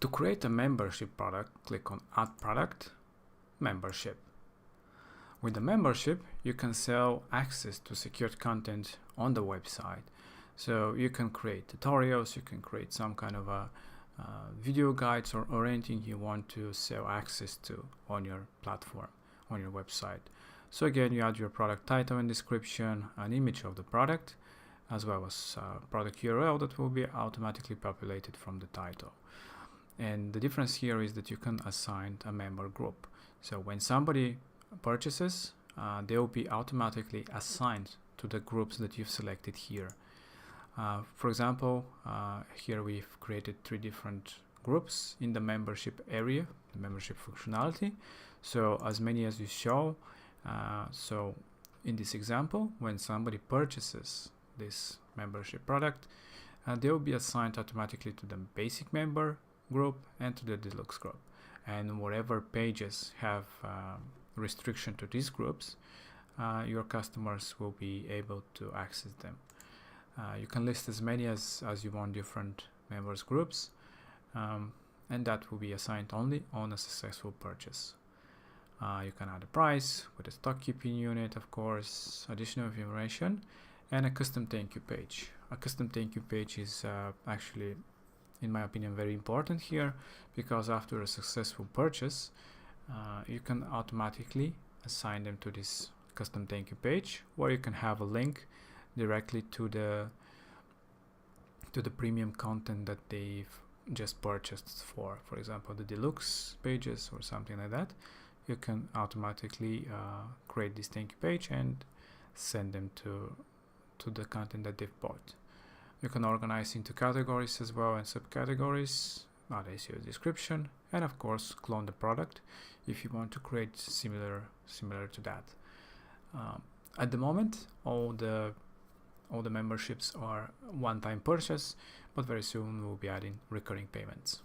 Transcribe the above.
To create a membership product, click on Add Product, Membership. With the membership, you can sell access to secured content on the website. So you can create tutorials, you can create some kind of a video guides or anything you want to sell access to on your platform, on your website. So again, you add your product title and description, an image of the product, as well as product URL that will be automatically populated from the title. And the difference here is that you can assign a member group. So when somebody purchases, they will be automatically assigned to the groups that you've selected here. For example, here we've created 3 different groups in the membership area, the membership functionality. So as many as you show. So in this example, when somebody purchases this membership product, they will be assigned automatically to the basic member group and to the deluxe group. And whatever pages have restriction to these groups, your customers will be able to access them. You can list as many as you want different members groups, and that will be assigned only on a successful purchase. You can add a price with a stock keeping unit, of course, additional information, and a custom thank you page. A custom thank you page is actually, in my opinion, very important here, because after a successful purchase, you can automatically assign them to this custom thank you page, where you can have a link directly to the premium content that they've just purchased for example, the deluxe pages or something like that. You can automatically create this thank you page and send them to the content that they've bought. You can organize into categories as well and subcategories, add a SEO description, and of course clone the product if you want to create similar to that. At the moment, all the memberships are one-time purchase, but very soon we'll be adding recurring payments.